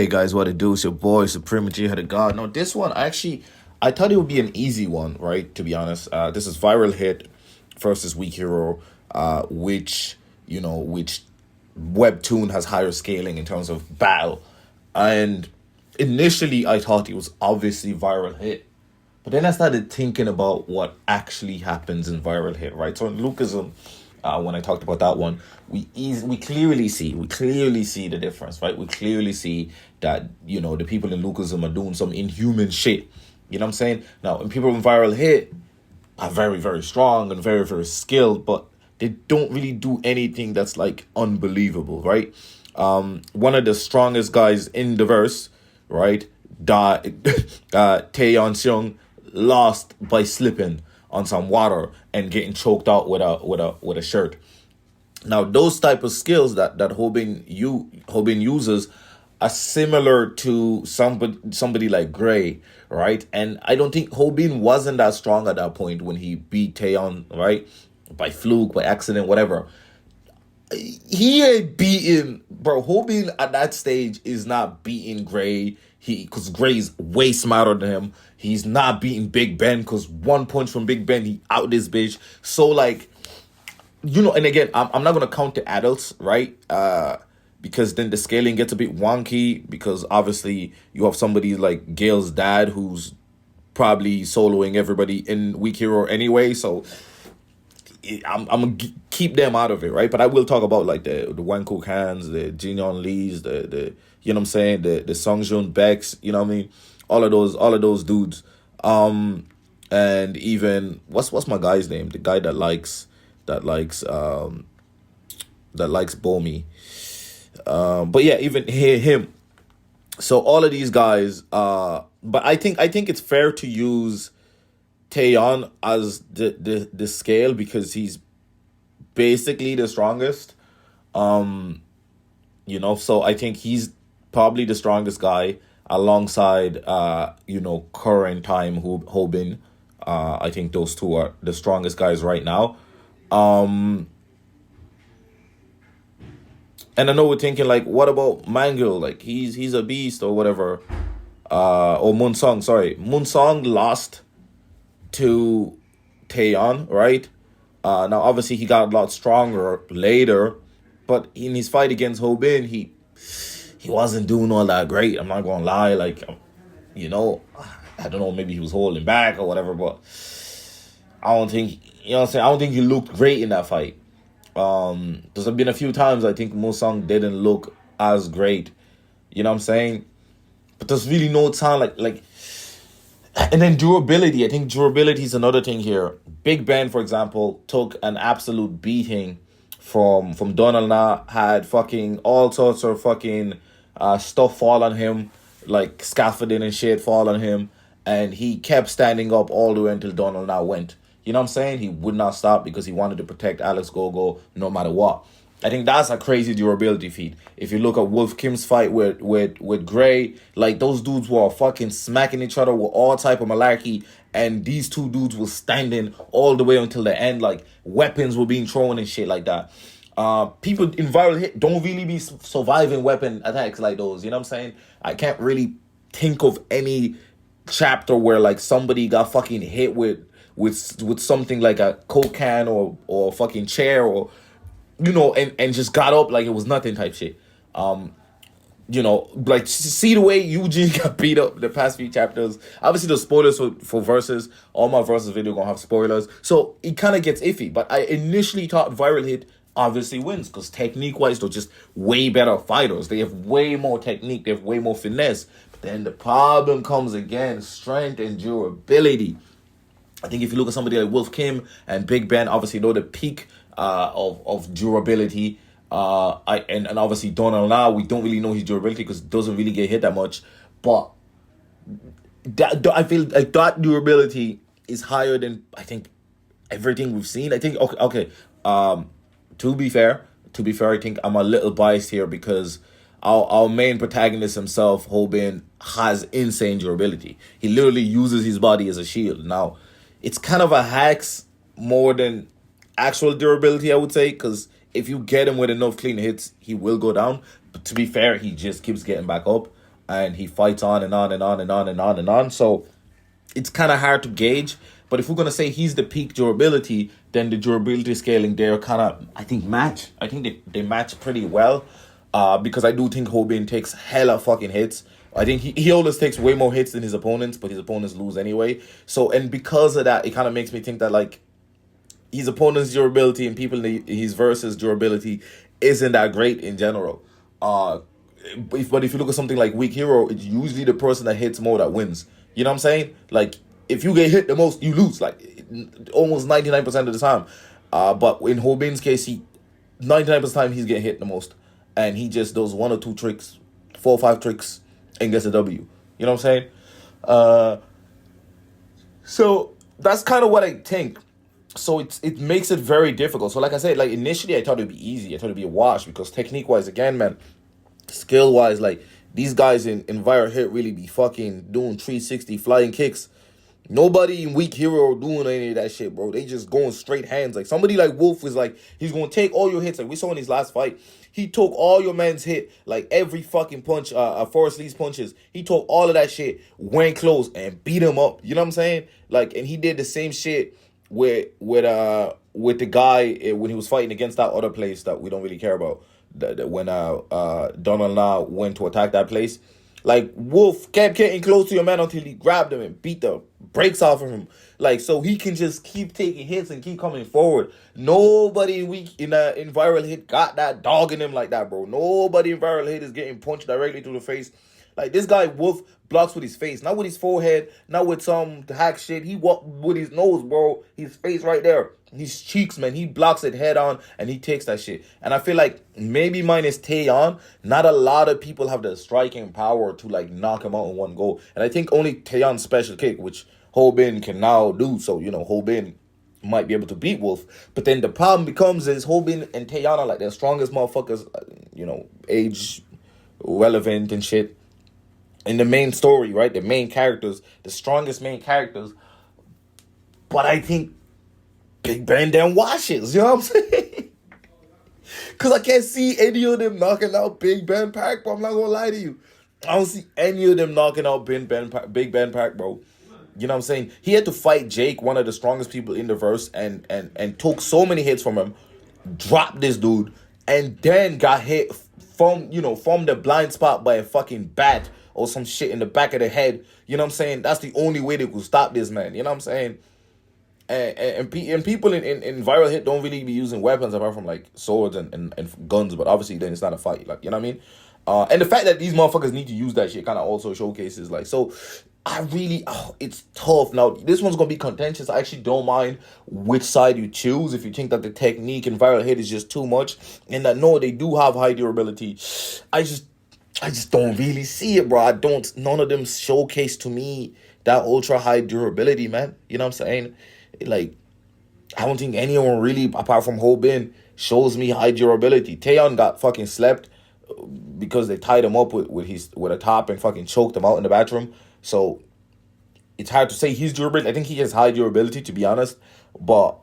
Hey guys, what it do? It's your boy Supreme Uchiha the God. No, this one I thought it would be an easy one, right? To be honest, this is viral hit versus weak hero, which which Webtoon has higher scaling in terms of battle, and initially I thought it was obviously viral hit, but then I started thinking about what actually happens in viral hit, right? So in Lucasm, when I talked about that one, we clearly see the difference, right? We clearly see that the people in Lucasm are doing some inhuman shit. You know what I'm saying? Now, when people in viral hit are very very strong and very very skilled, but they don't really do anything that's like unbelievable, right? One of the strongest guys in the verse, right? Taeyeon Seung lost by slipping on some water and getting choked out with a shirt. Now, those type of skills that Hobin uses are similar to somebody like Gray, right? And I don't think Hobin wasn't that strong at that point when he beat Taeyeon, right? By fluke, by accident, whatever. He ain't beating, bro. Hobin at that stage is not beating Gray. Because Gray's way smarter than him. He's not beating Big Ben because one punch from Big Ben, he out this bitch. So like, and again, I'm not gonna count the adults, right? Because then the scaling gets a bit wonky because obviously you have somebody like Gail's dad who's probably soloing everybody in Weak Hero anyway. So I'm gonna keep them out of it, right? But I will talk about like the Wanko Kans, the Jinyon Lees, the you know what I'm saying, the Songjun Becks, you know what I mean, all of those dudes, and even what's my guy's name, the guy that likes Bomi, but yeah, even him. So all of these guys, but I think it's fair to use Taeyeon as the scale because he's basically the strongest. So I think he's probably the strongest guy alongside current time Hobin. I think those two are the strongest guys right now. Um and I know we're thinking like, what about Mango? Like he's a beast or whatever. Or Moonsong, sorry. Moonsong lost to Taeyeon, right? Now, obviously, he got a lot stronger later, but in his fight against Hobin, he wasn't doing all that great. I'm not gonna lie, like, you know, I don't know, maybe he was holding back or whatever, but I don't think, what I'm saying, I don't think he looked great in that fight. There's been a few times I think Musang didn't look as great, you know what I'm saying? But there's really no time like. And then durability. I think durability is another thing here. Big Ben, for example, took an absolute beating from Donald Na, had fucking all sorts of fucking stuff fall on him, like scaffolding and shit fall on him, and he kept standing up all the way until Donald Na went. You know what I'm saying? He would not stop because he wanted to protect Alex Gogo no matter what. I think that's a crazy durability feat. If you look at Wolf Kim's fight with Gray, like those dudes were fucking smacking each other with all type of malarkey, and these two dudes were standing all the way until the end, like weapons were being thrown and shit like that. People in viral hit don't really be surviving weapon attacks like those. You know what I'm saying? I can't really think of any chapter where like somebody got fucking hit with something like a coke can or fucking chair or and just got up like it was nothing type shit. Like see the way Eugene got beat up the past few chapters. Obviously, the spoilers for verses. All my verses video gonna have spoilers, so it kind of gets iffy. But I initially thought viral hit obviously wins because technique wise, they're just way better fighters. They have way more technique. They have way more finesse. But then the problem comes again: strength and durability. I think if you look at somebody like Wolf Kim and Big Ben, obviously know the peak of durability. And obviously Donald now, we don't really know his durability because it doesn't really get hit that much. But I feel like that durability is higher than I think everything we've seen. I think okay. To be fair, I think I'm a little biased here because our main protagonist himself, Hobin, has insane durability. He literally uses his body as a shield. Now, it's kind of a hacks more than actual durability, I would say, because if you get him with enough clean hits, he will go down. But to be fair, he just keeps getting back up. and he fights on and on and on and on and on and on. So it's kind of hard to gauge. But if we're gonna say he's the peak durability, then the durability scaling there kind of, I think, match. I think they match pretty well. Because I do think Hobin takes hella fucking hits. I think he always takes way more hits than his opponents, but his opponents lose anyway. So, and because of that, it kind of makes me think that, like, his opponent's durability and people in his versus durability isn't that great in general. But if you look at something like Weak Hero, it's usually the person that hits more that wins. You know what I'm saying? Like, if you get hit the most, you lose. Like, almost 99% of the time. But in Hobin's case, 99% of the time he's getting hit the most. And he just does one or two tricks, 4 or 5 tricks, and gets a W. You know what I'm saying? So that's kind of what I think. So it makes it very difficult. So like I said, like initially I thought it'd be easy. I thought it'd be a wash because technique wise, again, man, skill wise, like these guys in Viral Hit really be fucking doing 360 flying kicks. Nobody in Weak Hero doing any of that shit, bro. They just going straight hands. Like somebody like Wolf is like, he's gonna take all your hits. Like we saw in his last fight, he took all your man's hit, like every fucking punch, Forrest Lee's punches. He took all of that shit, went close and beat him up. You know what I'm saying? Like, and he did the same shit with the guy when he was fighting against that other place that we don't really care about. When Donald now went to attack that place. Like, Wolf kept getting close to your man until he grabbed him and beat the brakes off of him. Like, so he can just keep taking hits and keep coming forward. Nobody in Viral Hit got that dog in him like that, bro. Nobody in Viral Hit is getting punched directly to the face. Like, this guy, Wolf, blocks with his face. Not with his forehead, not with some hack shit. He walk with his nose, bro. His face right there. His cheeks, man. He blocks it head on, and he takes that shit. And I feel like maybe minus Taeyeon, not a lot of people have the striking power to, like, knock him out in one go. And I think only Taeyeon's special kick, which Hobin can now do. So, you know, Hobin might be able to beat Wolf. But then the problem becomes is Hobin and Taeyeon are, like, the strongest motherfuckers, you know, age relevant and shit. In the main story, right? The main characters, the strongest main characters. But I think Big Ben then washes, you know what I'm saying? Because I can't see any of them knocking out Big Ben Park, but I'm not going to lie to you. I don't see any of them knocking out Big Ben Park, bro. You know what I'm saying? He had to fight Jake, one of the strongest people in the verse, and took so many hits from him, dropped this dude, and then got hit from the blind spot by a fucking bat or some shit in the back of the head. You know what I'm saying? That's the only way they could stop this man. You know what I'm saying? And people in Viral Hit don't really be using weapons apart from like swords and guns, but obviously then it's not a fight, like, you know what I mean? And the fact that these motherfuckers need to use that shit kind of also showcases, like, so it's tough. Now, this one's gonna be contentious. I actually don't mind which side you choose if you think that the technique in Viral Hit is just too much, and that no, they do have high durability. I just don't really see it, bro. None of them showcase to me that ultra high durability, man. You know what I'm saying? Like, I don't think anyone really, apart from Hobin, shows me high durability. Taeyeon got fucking slept because they tied him up with a top and fucking choked him out in the bathroom. So it's hard to say his durability. I think he has high durability, to be honest. But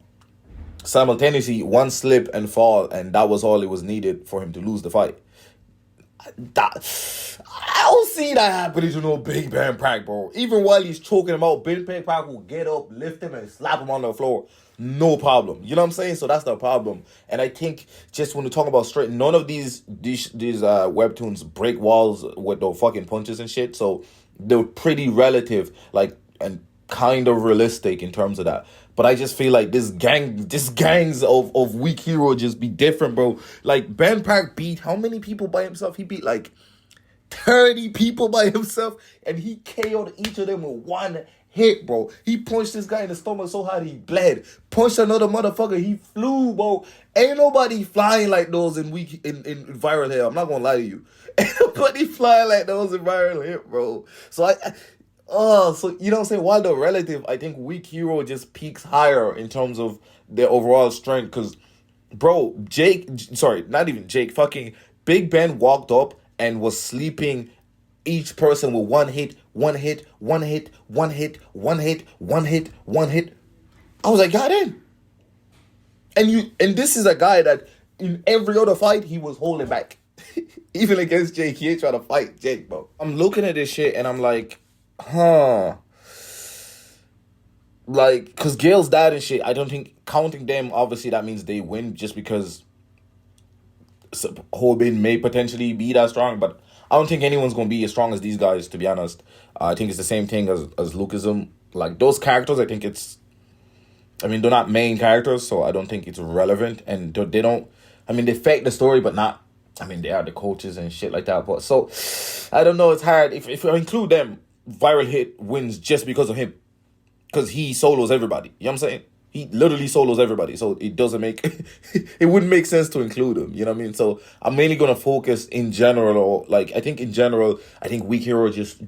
simultaneously, one slip and fall, and that was all it was needed for him to lose the fight. I don't see that happening to no Big Ben Park, bro. Even while he's choking him out, Big Ben Park will get up, lift him, and slap him on the floor. No problem. You know what I'm saying? So that's the problem. And I think just when we talk about straight, none of these webtoons break walls with the fucking punches and shit. So they're pretty relative, like, and kind of realistic in terms of that. But I just feel like this gangs of Weak Hero just be different, bro. Like, Ben Park beat how many people by himself? He beat like 30 people by himself, and he KO'd each of them with one hit, bro. He punched this guy in the stomach so hard he bled. Punched another motherfucker, he flew, bro. Ain't nobody flying like those in Viral Hit. I'm not gonna lie to you. Ain't nobody flying like those in Viral Hit, bro. So so you know what I'm saying? While the relative, I think Weak Hero just peaks higher in terms of their overall strength. Because, bro, not even Jake, fucking Big Ben walked up and was sleeping each person with one hit. I was like, God damn. And this is a guy that in every other fight he was holding back. Even against Jake, he ain't trying to fight Jake, bro. I'm looking at this shit and I'm like, huh. Like, because Gale's dad and shit, I don't think, counting them, obviously that means they win just because Hobin may potentially be that strong, but I don't think anyone's going to be as strong as these guys, to be honest. I think it's the same thing as Lucasm. Like, those characters, I think it's, I mean, they're not main characters, so I don't think it's relevant. And they don't, I mean, they fake the story, but not, I mean, they are the coaches and shit like that. But so, I don't know, it's hard. If I include them, Viral Hit wins just because of him. Because he solos everybody. You know what I'm saying? He literally solos everybody. So it doesn't make, it wouldn't make sense to include him. You know what I mean? So I'm mainly going to focus in general, or like, I think in general, I think Weak Hero just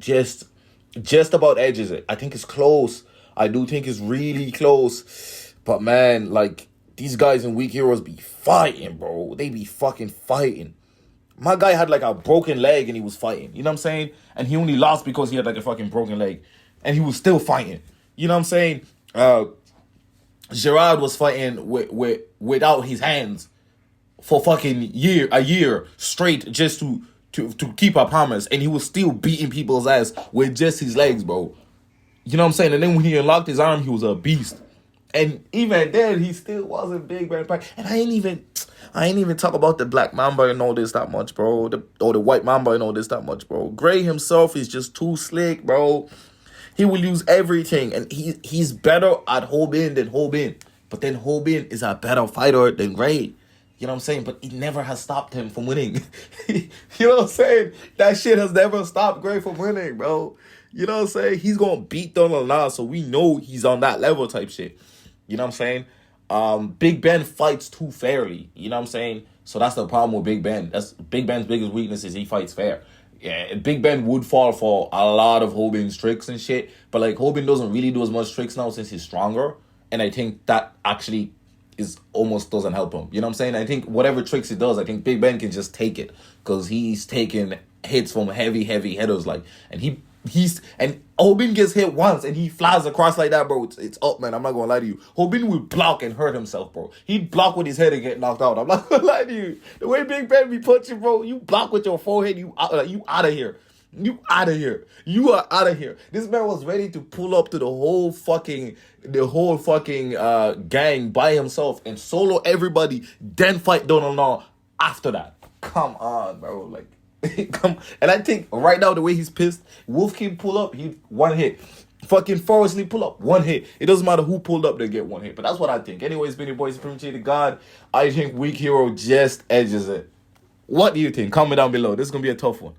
about edges it. I think it's close. I do think it's really close. But man, like, these guys in Weak Heroes be fighting, bro. They be fucking fighting. My guy had like a broken leg and he was fighting. You know what I'm saying? And he only lost because he had like a fucking broken leg. And he was still fighting. You know what I'm saying? Gerard was fighting without his hands for fucking a year straight just to keep a promise. And he was still beating people's ass with just his legs, bro. You know what I'm saying? And then when he unlocked his arm, he was a beast. And even then, he still wasn't Big Man Pack. And I ain't even talk about the Black Mamba and all this that much, bro. Or the White Mamba and all this that much, bro. Gray himself is just too slick, bro. He will use everything. And he's better at Hobin than Hobin. But then Hobin is a better fighter than Gray. You know what I'm saying? But it never has stopped him from winning. You know what I'm saying? That shit has never stopped Gray from winning, bro. You know what I'm saying? He's going to beat Donald now, so we know he's on that level type shit. You know what I'm saying? Big Ben fights too fairly. You know what I'm saying? So that's the problem with Big Ben. That's Big Ben's biggest weakness is he fights fair. Yeah, Big Ben would fall for a lot of Hobin's tricks and shit. But like Hobin doesn't really do as much tricks now since he's stronger. And I think that actually is almost doesn't help him. You know what I'm saying? I think whatever tricks he does, I think Big Ben can just take it. Because he's taking hits from heavy hitters. Like, and and Hobin gets hit once and he flies across like that, bro. It's up, man. I'm not gonna lie to you. Hobin will block and hurt himself, bro. He'd block with his head and get knocked out. I'm not gonna lie to you. The way Big Ben be punching, bro, you block with your forehead, you out of here. You out of here. You are out of here. This man was ready to pull up to the whole fucking gang by himself and solo everybody, then fight Donald Law after that. Come on, bro. Like, and I think right now the way he's pissed, Wolf King pull up, he one hit. Fucking Forrest Lee pull up, one hit. It doesn't matter who pulled up, they get one hit. But that's what I think. Anyways, been your boy Supreme God. I think Weak Hero just edges it. What do you think? Comment down below. This is gonna be a tough one.